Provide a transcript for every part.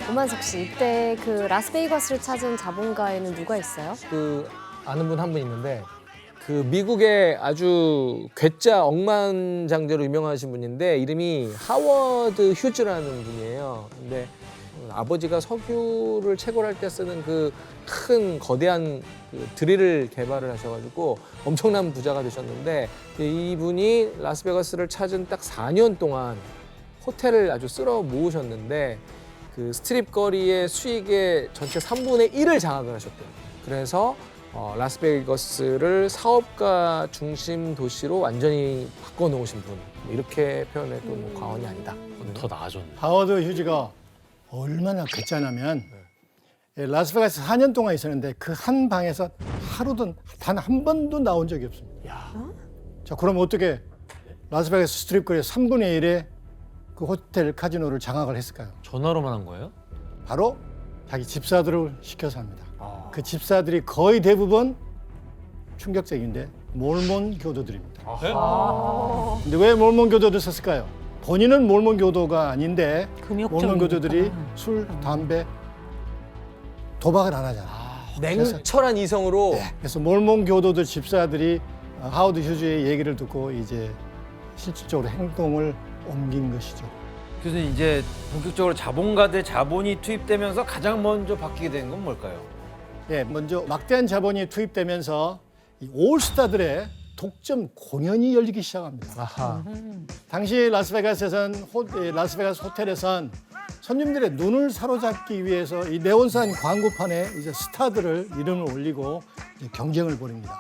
오만석 씨, 이때 그 라스베이거스를 찾은 자본가에는 누가 있어요? 아는 분 한 분 있는데 미국의 아주 괴짜 억만장자로 유명하신 분인데 이름이 하워드 휴즈라는 분이에요. 근데 아버지가 석유를 채굴할 때 쓰는 큰 거대한 드릴을 개발을 하셔가지고 엄청난 부자가 되셨는데 이분이 라스베가스를 찾은 딱 4년 동안 호텔을 아주 쓸어 모으셨는데 스트립 거리의 수익의 전체 3분의 1을 장악을 하셨대요. 그래서 라스베이거스를 사업가 중심 도시로 완전히 바꿔놓으신 분, 이렇게 표현해도 과언이 아니다. 더 나아졌네. 하워드 휴지가 얼마나 괴짜냐면 라스베가스 4년 동안 있었는데 그 한 방에서 하루든 단 한 번도 나온 적이 없습니다. 자, 그럼 어떻게 라스베가스 스트립 거리의 3분의 1의 그 호텔 카지노를 장악을 했을까요? 전화로만 한 거예요? 바로 자기 집사들을 시켜서 합니다. 그 집사들이 거의 대부분 충격적인데 몰몬 교도들입니다. 근데 왜 몰몬 교도를 썼을까요? 본인은 몰몬 교도가 아닌데 몰몬 교도들이 술, 담배, 도박을 안 하잖아요. 냉철한 이성으로 그래서 몰몬 교도들 집사들이 하워드 휴즈의 얘기를 듣고 이제 실질적으로 행동을 옮긴 것이죠. 교수님, 이제 본격적으로 자본가 대 자본이 투입되면서 가장 먼저 바뀌게 된 건 뭘까요? 예, 먼저 막대한 자본이 투입되면서 이 올스타들의 독점 공연이 열리기 시작합니다. 아하. 당시 라스베가스 호텔에선 손님들의 눈을 사로잡기 위해서 이 네온사인 광고판에 이제 스타들을 이름을 올리고 이제 경쟁을 벌입니다.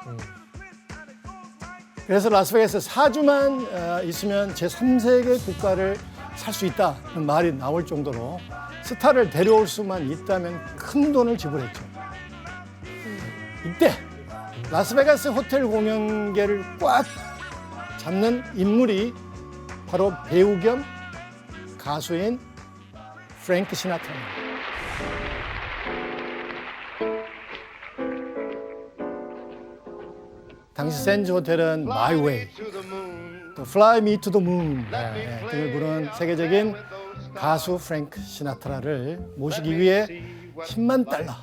그래서 라스베가스 4주만 있으면 제3세계 국가를 살 수 있다는 말이 나올 정도로 스타를 데려올 수만 있다면 큰 돈을 지불했죠. 이때 라스베가스 호텔 공연계를 꽉 잡는 인물이 바로 배우 겸 가수인 프랭크 시나트라입니다. 당시 샌즈 호텔은 My Way, 또 Fly Me to the Moon 등을 부른 세계적인 가수 프랭크 시나트라를 모시기 위해 10만 달러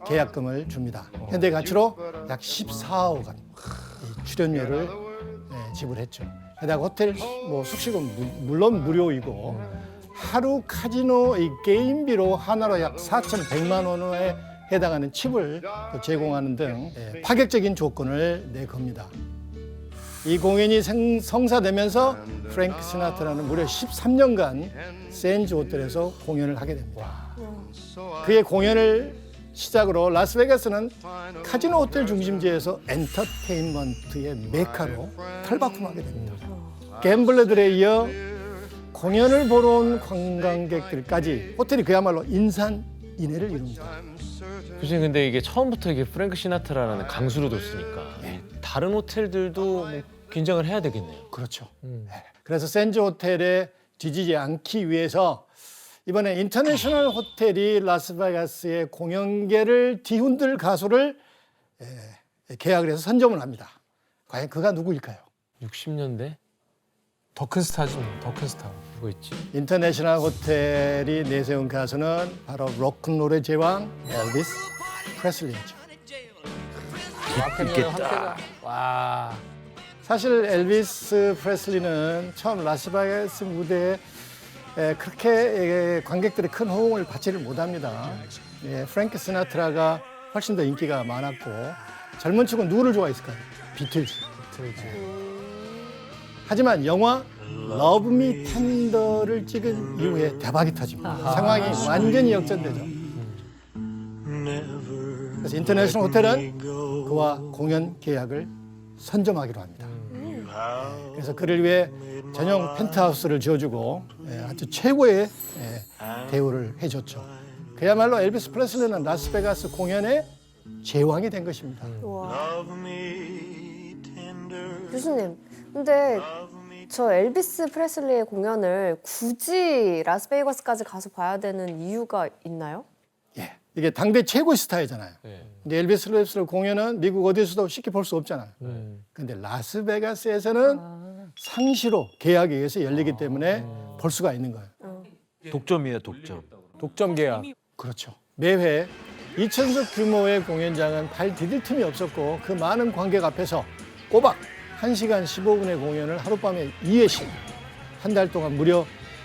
계약금을 줍니다. 현대 가치로 약 14억 원 출연료를 지불했죠. 게다가 호텔 숙식은 물론 무료이고 하루 카지노 이 게임비로 하나로 약 4,100만 원에 해당하는 칩을 또 제공하는 등 파격적인 조건을 내겁니다. 이 공연이 성사되면서 프랭크 시나트라는 무려 13년간 샌즈 호텔에서 공연을 하게 됩니다. 그의 공연을 시작으로 라스베가스는 카지노 호텔 중심지에서 엔터테인먼트의 메카로 탈바꿈하게 됩니다. 갬블러들에 이어 공연을 보러 온 관광객들까지 호텔이 그야말로 인산인해를 이룹니다. 교수님, 근데 이게 처음부터 이게 프랭크 시나트라라는 강수를 뒀으니까 다른 호텔들도 뭐 긴장을 해야 되겠네요. 그렇죠. 그래서 샌즈 호텔에 뒤지지 않기 위해서 이번에 인터내셔널 호텔이 라스베가스의 공연계를 뒤흔들 가수를 계약을 해서 선점을 합니다. 과연 그가 누구일까요? 60년대? 더 큰 스타지, 더 큰 스타. 누가 있지? 인터내셔널 호텔이 내세운 가수는 바로 로큰롤의 제왕 엘비스 프레슬리죠. 있겠다. 와. 사실 엘비스 프레슬리는 처음 라스베가스 무대에 그렇게 관객들의 큰 호응을 받지를 못합니다. 프랭크 시나트라가 훨씬 더 인기가 많았고 젊은 층은 누구를 좋아했을까요? 비틀즈. 하지만 영화 러브 미 텐더를 찍은 이후에 대박이 터집니다. 상황이 완전히 역전되죠. 그래서 인터내셔널 호텔은 그와 공연 계약을 선점하기로 합니다. 그래서 그를 위해 전용 펜트하우스를 지어주고 아주 최고의 대우를 해줬죠. 그야말로 엘비스 프레슬리는 라스베가스 공연의 제왕이 된 것입니다. 교수님, 근데 저 엘비스 프레슬리의 공연을 굳이 라스베이거스까지 가서 봐야 되는 이유가 있나요? 예, 이게 당대 최고의 스타이잖아요. 근데 엘비스 프레슬리 공연은 미국 어디서도 쉽게 볼 수 없잖아요. 근데 라스베가스에서는 상시로 계약에 의해서 열리기 때문에 볼 수가 있는 거예요. 독점이에요, 독점. 독점 계약. 그렇죠. 매회 2,000석 규모의 공연장은 발 디딜 틈이 없었고 그 많은 관객 앞에서 꼬박 1시간 15분의 공연을 하룻밤에 2회씩 한 달 동안 무려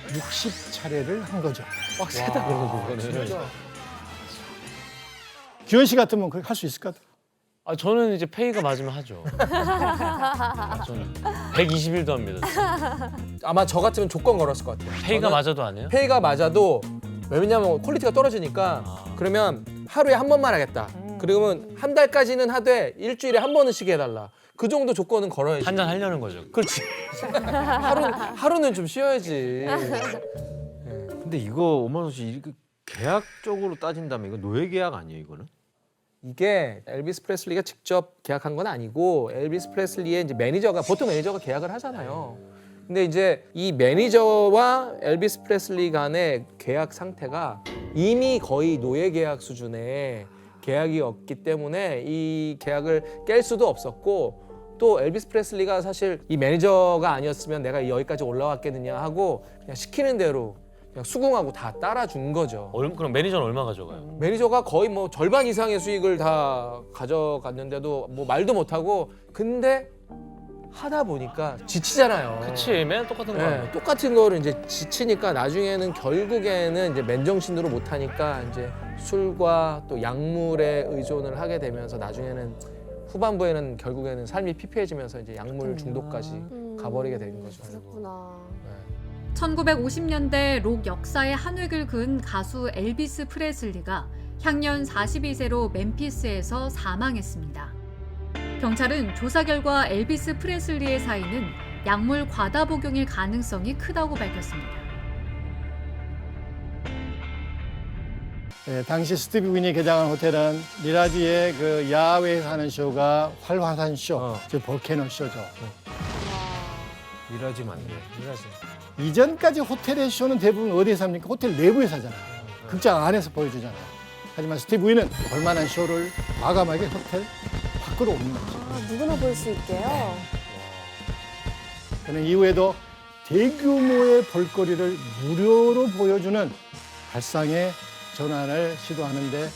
60차례를 한 거죠. 빡세다 그러면 그거는. 규현 씨 같으면 그렇게 할 수 있을 것 같아요. 아 저는 이제 페이가 맞으면 하죠. 저는 120일도 합니다. 아마 저 같으면 조건 걸었을 것 같아요. 페이가 저는 맞아도 안 해요? 페이가 맞아도 왜냐면 퀄리티가 떨어지니까 그러면 하루에 한 번만 하겠다. 그러면 한 달까지는 하되 일주일에 한 번은 쉬게 해달라. 그 정도 조건은 걸어야지. 한잔 하려는 거죠. 그렇지. 하루는 좀 쉬어야지. 근데 이거 오만원 씨 이렇게 계약적으로 따진다면 이거 노예 계약 아니에요 이거는? 이게 엘비스 프레슬리가 직접 계약한 건 아니고 엘비스 프레슬리의 이제 매니저가 보통 매니저가 계약을 하잖아요. 근데 이제 이 매니저와 엘비스 프레슬리 간의 계약 상태가 이미 거의 노예 계약 수준의 계약이었기 때문에 이 계약을 깰 수도 없었고 또 엘비스 프레슬리가 사실 이 매니저가 아니었으면 내가 여기까지 올라왔겠느냐 하고 그냥 시키는 대로 그냥 수긍하고 다 따라준 거죠. 그럼 매니저는 얼마 가져가요? 매니저가 거의 뭐 절반 이상의 수익을 다 가져갔는데도 뭐 말도 못하고 근데 하다 보니까 지치잖아요. 그치, 맨날 똑같은 거. 네, 똑같은 거를 이제 지치니까 나중에는 결국에는 이제 맨정신으로 못하니까 이제 술과 또 약물에 의존을 하게 되면서 나중에는 후반부에는 결국에는 삶이 피폐해지면서 이제 약물 중독까지 가버리게 된 거죠. 그렇구나. 1950년대 록 역사의 한 획을 그은 가수 엘비스 프레슬리가 향년 42세로 멤피스에서 사망했습니다. 경찰은 조사 결과 엘비스 프레슬리의 사인은 약물 과다 복용일 가능성이 크다고 밝혔습니다. 네, 당시 스티브 윈이 개장한 호텔은 미라지의 그 야외에서 하는 쇼가 활화산 쇼, 즉 볼케노 쇼죠. 미라지 맞네. 이전까지 호텔의 쇼는 대부분 어디에서 합니까? 호텔 내부에서 하잖아요. 극장 안에서 보여주잖아요. 하지만 스티브 윈은 볼만한 쇼를 과감하게 호텔 밖으로 옮긴 거죠. 누구나 볼 수 있게요. 그는 이후에도 대규모의 볼거리를 무료로 보여주는 발상의 전환을 시도하는데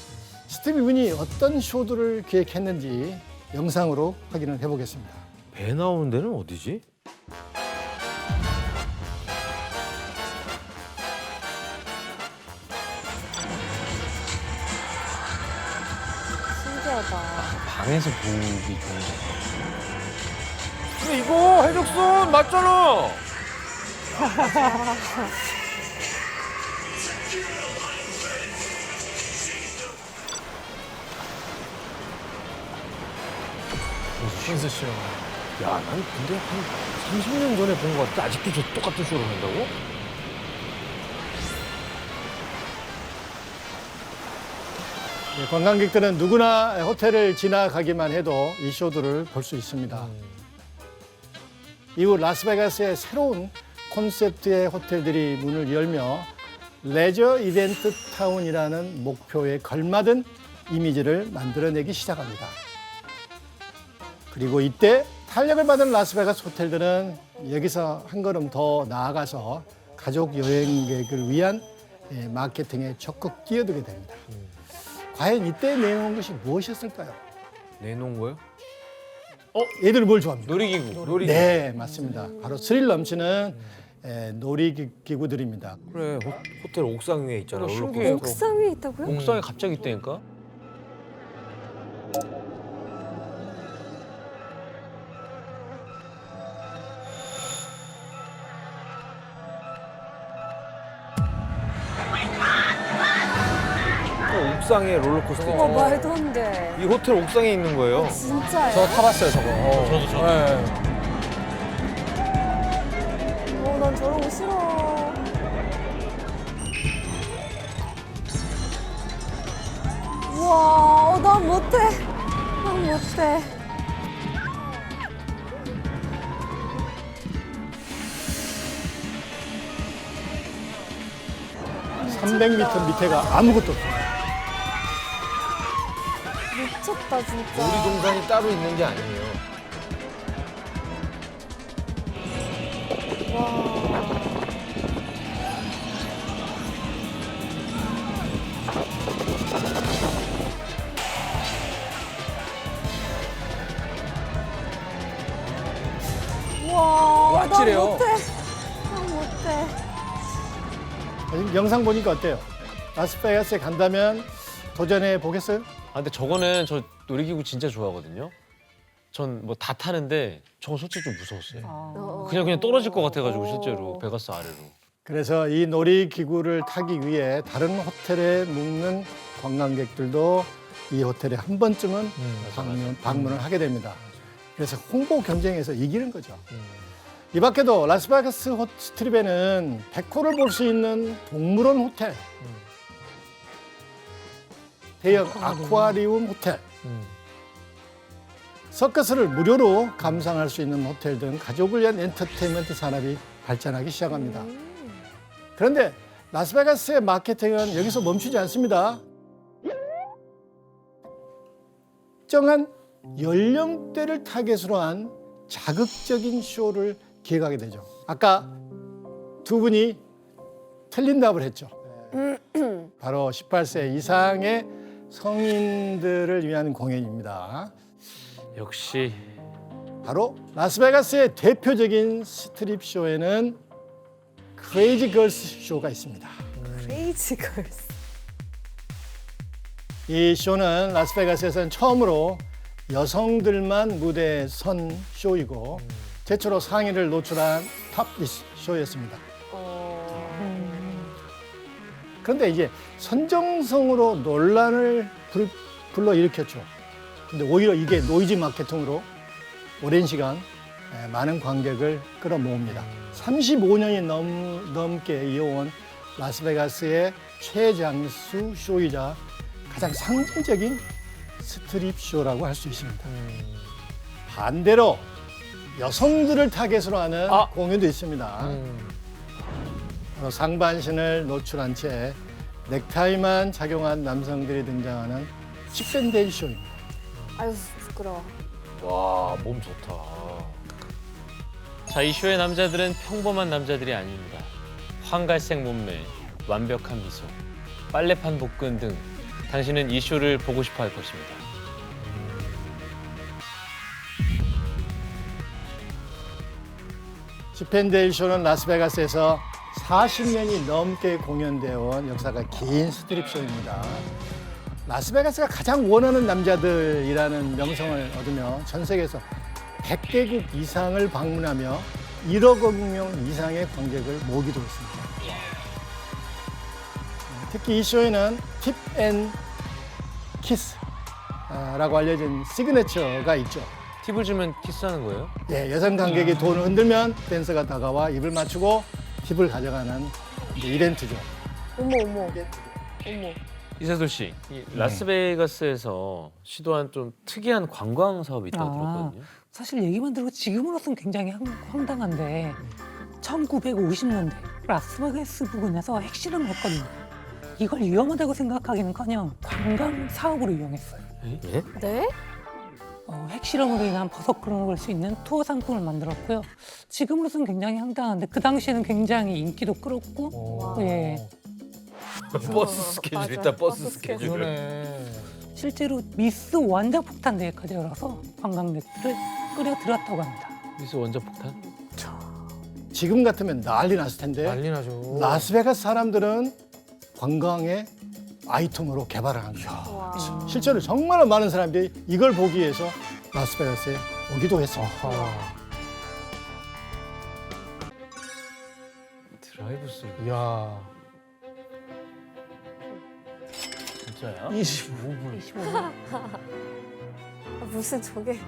스티브 윈이 어떤 쇼들을 기획했는지 영상으로 확인을 해보겠습니다. 배 나오는 데는 어디지? 신기하다. 방에서 보기 좋은 거. 근데 이거 해적선 맞잖아. 퀸스 쇼. 야, 난 근데 한 30년 전에 본 것 같아. 아직도 저 똑같은 쇼를 한다고? 네, 관광객들은 누구나 호텔을 지나가기만 해도 이 쇼들을 볼 수 있습니다. 이후 라스베가스의 새로운 콘셉트의 호텔들이 문을 열며 레저 이벤트 타운이라는 목표에 걸맞은 이미지를 만들어내기 시작합니다. 그리고 이때 탄력을 받은 라스베가스 호텔들은 여기서 한 걸음 더 나아가서 가족 여행객을 위한 마케팅에 적극 뛰어들게 됩니다. 과연 이때 내놓은 것이 무엇이었을까요? 내놓은 거요? 얘들은 뭘 좋아합니까? 놀이기구. 네, 맞습니다. 바로 스릴 넘치는 놀이기구들입니다. 그래, 호텔 옥상 위에 있잖아. 신기해요. 옥상 위에 있다고요? 옥상에 갑자기 있다니까? 옥상에 롤러코스터 어, 있잖아. 말도 안 돼. 이 호텔 옥상에 있는 거예요. 진짜요? 저 타봤어요 저거. 저도. 네. 난 저런 거 싫어. 우와, 난 못해. 난 못해. (300m) 밑에가 아무것도 없어요. 미쳤다, 진짜. 놀이동산이 따로 있는 게 아니에요. 와, 아찔해요. 나 못해. 나 못해. 지금 영상 보니까 어때요? 라스베가스에 간다면 도전해 보겠어요? 아 근데 저거는 저 놀이기구 진짜 좋아하거든요. 전 뭐 다 타는데 저건 솔직히 좀 무서웠어요. 그냥 떨어질 것 같아가지고 실제로 베가스 아래로. 그래서 이 놀이기구를 타기 위해 다른 호텔에 묵는 관광객들도 이 호텔에 한 번쯤은 방문을 하게 됩니다. 그래서 홍보 경쟁에서 이기는 거죠. 이 밖에도 라스베가스 스트립에는 백호를 볼 수 있는 동물원 호텔, 대형 아쿠아리움 호텔, 서커스를 무료로 감상할 수 있는 호텔 등 가족을 위한 엔터테인먼트 산업이 발전하기 시작합니다. 그런데 라스베가스의 마케팅은 여기서 멈추지 않습니다. 특정한 연령대를 타겟으로 한 자극적인 쇼를 기획하게 되죠. 아까 두 분이 틀린 답을 했죠. 바로 18세 이상의 성인들을 위한 공연입니다. 역시 바로 라스베가스의 대표적인 스트립 쇼에는 크레이지 걸스 쇼가 있습니다. 크레이지 걸스. 이 쇼는 라스베가스에서는 처음으로 여성들만 무대에 선 쇼이고 최초로 상의를 노출한 탑 쇼였습니다. 그런데 이제 선정성으로 논란을 불러일으켰죠. 근데 오히려 이게 노이즈 마케팅으로 오랜 시간 많은 관객을 끌어모읍니다. 35년이 넘게 이어온 라스베가스의 최장수 쇼이자 가장 상징적인 스트립 쇼라고 할 수 있습니다. 반대로 여성들을 타겟으로 하는 공연도 있습니다. 바로 상반신을 노출한 채 넥타이만 착용한 남성들이 등장하는 칩밴데이 쇼입니다. 아유, 부끄러워. 와 몸 좋다. 자, 이 쇼의 남자들은 평범한 남자들이 아닙니다. 황갈색 몸매, 완벽한 미소, 빨래판 복근 등 당신은 이 쇼를 보고 싶어 할 것입니다. 칩밴데일 쇼는 라스베가스에서 40년이 넘게 공연되어 온 역사가 긴 스트립 쇼입니다. 라스베가스가 가장 원하는 남자들이라는 명성을 얻으며 전 세계에서 100개국 이상을 방문하며 1억 명 이상의 관객을 모으기도 했습니다. 특히 이 쇼에는 팁 앤 키스라고 알려진 시그네처가 있죠. 팁을 주면 키스하는 거예요? 예, 여성 관객이 돈을 흔들면 댄서가 다가와 입을 맞추고 팁을 가져가는 이벤트죠. 어머, 어머. 어머. 이세돌 씨, 이 라스베가스에서 시도한 좀 특이한 관광 사업이 있다고 들었거든요. 사실 얘기만 들고 지금으로서는 굉장히 황당한데 1950년대 라스베가스 부근에서 핵실험을 했거든요. 이걸 위험하다고 생각하기는커녕 관광 사업으로 이용했어요. 네? 핵실험으로 인한 버섯크론을 볼 수 있는 투어 상품을 만들었고요. 지금으로서는 굉장히 황당한데 그 당시에는 굉장히 인기도 끌었고, 예. 버스 스케줄 맞아. 일단 버스 버스 스케줄. 그러네. 실제로 미스 원자폭탄 대회까지 열어서 관광객들을 끌어들였다고 합니다. 미스 원자폭탄? 지금 같으면 난리 났을 텐데 난리 나죠. 라스베가스 사람들은 관광의 아이템으로 개발을 한 거죠. 와. 실제로 정말 많은 사람들이 이걸 보기 위해서 라스베가스에 오기도 했습니다. 드라이브 스루. 이야. 진짜야? 25분. 무슨 저게.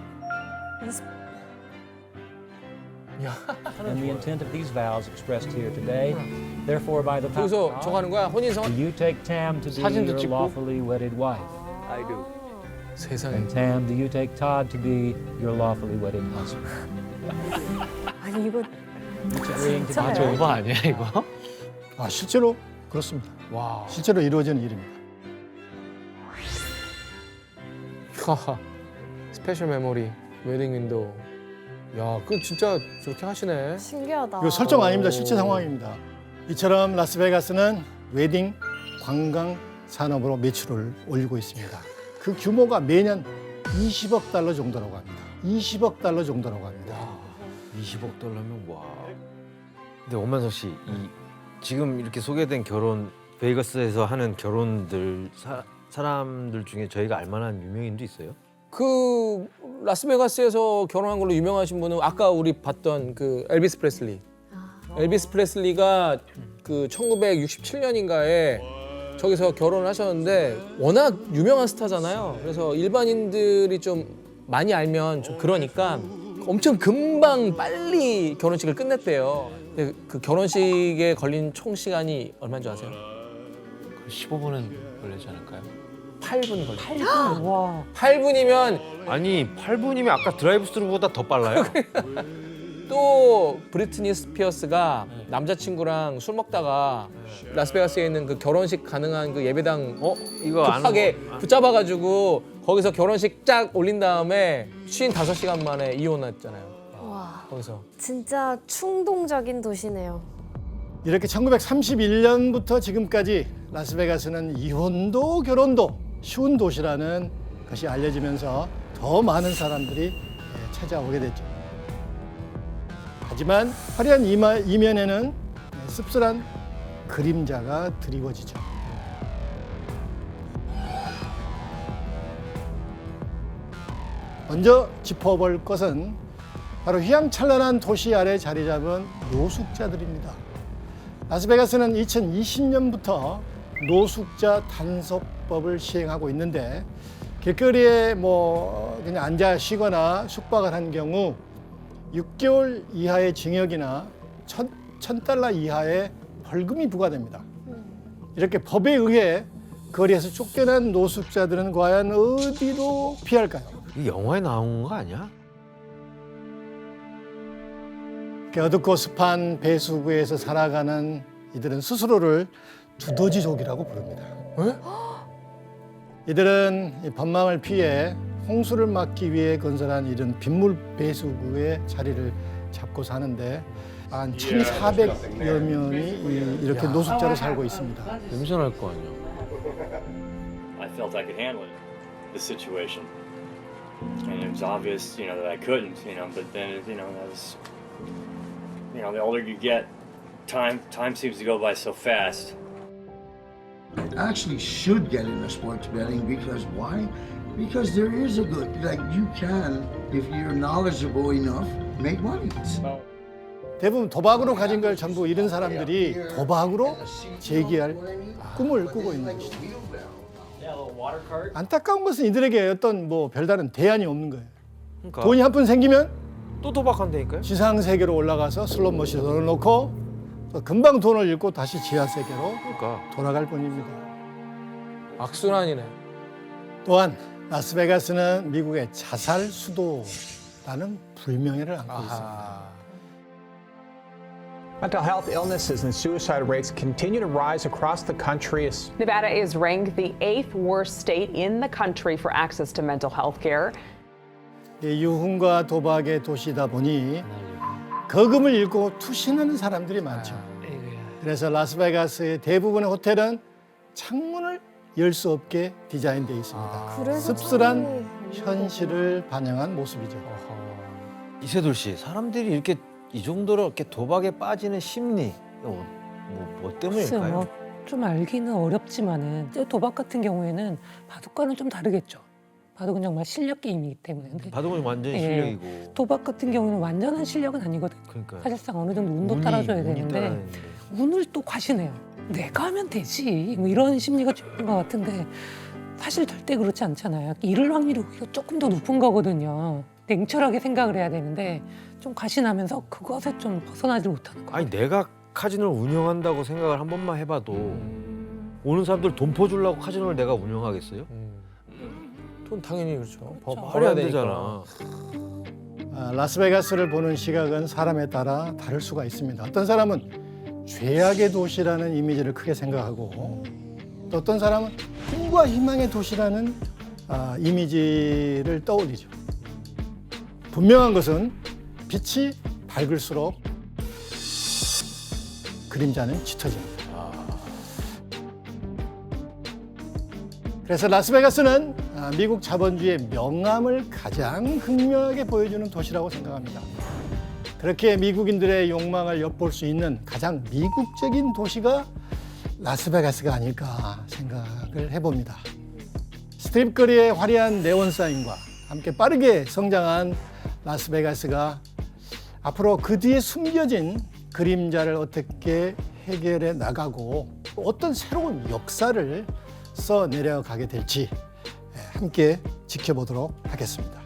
And the intent of these vows expressed here today, therefore by the power 여기서 of 저거 God, 하는 거야? 혼인성? you take Tam to be 사진도 your 찍고? lawfully wedded wife. I do. 세상에. And Tam, do you take Todd to be your lawfully wedded husband? 아니, 이거 Each agreeing to 아, 저 오바 아니야 이거? 아, 실제로 그렇습니다. 와. 실제로 이루어지는 일입니다. 하하. 스페셜 메모리, 웨딩 윈도우. 야, 그 진짜 저렇게 하시네. 신기하다. 이거 설정 아닙니다. 실제 상황입니다. 이처럼 라스베가스는 웨딩, 관광 산업으로 매출을 올리고 있습니다. 그 규모가 매년 20억 달러 정도라고 합니다. 20억 달러 정도라고 합니다. 20억 달러면 와. 근데 엄만석 씨, 지금 이렇게 소개된 결혼 베이거스에서 하는 결혼들 사람들 중에 저희가 알만한 유명인도 있어요? 그 라스베가스에서 결혼한 걸로 유명하신 분은 아까 우리 봤던 그 엘비스 프레슬리. 엘비스 프레슬리가 그 1967년인가에 저기서 결혼을 하셨는데 워낙 유명한 스타잖아요. 그래서 일반인들이 좀 많이 알면 좀 그러니까 엄청 금방 빨리 결혼식을 끝냈대요. 근데 그 결혼식에 걸린 총 시간이 얼마인 줄 아세요? 15분은 걸리지 않을까요? 8분 걸렸어요. 와. 8분이면 아니 8분이면 아까 드라이브 스루보다 더 빨라요? 또 브리트니 스피어스가 남자친구랑 술 먹다가 라스베가스에 있는 그 결혼식 가능한 그 예배당 이거 아는 급하게 거. 붙잡아가지고 거기서 결혼식 쫙 올린 다음에 55시간 만에 이혼했잖아요. 와, 거기서. 진짜 충동적인 도시네요. 이렇게 1931년부터 지금까지 라스베가스는 이혼도 결혼도 쉬운 도시라는 것이 알려지면서 더 많은 사람들이 찾아오게 됐죠. 하지만 화려한 이면에는 씁쓸한 그림자가 드리워지죠. 먼저 짚어볼 것은 바로 휘황찬란한 도시 아래 자리 잡은 노숙자들입니다. 라스베가스는 2020년부터 노숙자 단속법을 시행하고 있는데 길거리에 그냥 앉아 쉬거나 숙박을 한 경우 6개월 이하의 징역이나 $1,000 이하의 벌금이 부과됩니다. 이렇게 법에 의해 거리에서 쫓겨난 노숙자들은 과연 어디로 피할까요? 이 영화에 나온 거 아니야? 어둡고 습한 배수구에서 살아가는 이들은 스스로를 두더지족이라고 부릅니다. 이들은 이 법망을 피해 홍수를 막기 위해 건설한 이런 빗물 배수구에 자리를 잡고 사는데 한 1,400여 명이 이렇게 노숙자로 살고 있습니다. 냄새 날 거 아니야. I felt I could handle it, the situation. And it was obvious, that I couldn't, but then, that was, the older you get, time seems to go by so fast. Actually should get into sports betting because why? Because there is a good, you can, if you're knowledgeable enough, make money. 대부분 도박으로 가진 걸 전부 잃은 사람들이 도박으로 재기할 꿈을 꾸고 있는 것이죠. 안타까운 것은 이들에게 어떤 별다른 대안이 없는 거예요. 그러니까 돈이 한 푼 생기면 또 도박한다니까요? 지상 세계로 올라가서 슬롯 머신을 넣고 또 금방 돈을 잃고 다시 지하 세계로 그러니까 돌아갈 뿐입니다. 악순환이네. 또한 라스베가스는 미국의 자살 수도라는 불명예를 안고 있습니다. 아하. Mental health illnesses and suicide rates continue to rise across the country. Nevada is ranked the 8th worst state in the country for access to mental health care. 유흥과 도박의 도시다 보니 거금을 잃고 투신하는 사람들이 많죠. 그래서 라스베가스의 대부분의 호텔은 창문을 열 수 없게 디자인되어 있습니다. 그래서 씁쓸한 현실을 반영한 모습이죠. 이세돌 씨, 사람들이 이렇게 이 정도로 이렇게 도박에 빠지는 심리 뭐 때문일까요? 글쎄요, 좀 알기는 어렵지만은 도박 같은 경우에는 바둑과는 좀 다르겠죠. 바둑은 정말 실력 게임이기 때문에. 근데 바둑은 완전히 실력이고 도박 같은 경우는 완전한 실력은 아니거든요. 그러니까 사실상 어느 정도 운도 따라줘야 되는데 운을 또 과시네요. 내가 하면 되지. 이런 심리가 좀 있는 것 같은데 사실 절대 그렇지 않잖아요. 잃을 확률이 조금 더 높은 거거든요. 냉철하게 생각을 해야 되는데 좀 과신하면서 그것에 좀 벗어나지 못하는 거예요. 아니 내가 카지노를 운영한다고 생각을 한 번만 해봐도 오는 사람들 돈 퍼주려고 카지노를 내가 운영하겠어요? 돈 당연히 그렇죠. 말이 안 되잖아. 라스베가스를 보는 시각은 사람에 따라 다를 수가 있습니다. 어떤 사람은 죄악의 도시라는 이미지를 크게 생각하고 또 어떤 사람은 꿈과 희망의 도시라는 이미지를 떠올리죠. 분명한 것은 빛이 밝을수록 그림자는 짙어집니다. 그래서 라스베가스는 미국 자본주의의 명암을 가장 극명하게 보여주는 도시라고 생각합니다. 그렇게 미국인들의 욕망을 엿볼 수 있는 가장 미국적인 도시가 라스베가스가 아닐까 생각을 해봅니다. 스트립 거리의 화려한 네온 사인과 함께 빠르게 성장한 라스베가스가 앞으로 그 뒤에 숨겨진 그림자를 어떻게 해결해 나가고 어떤 새로운 역사를 써 내려가게 될지 함께 지켜보도록 하겠습니다.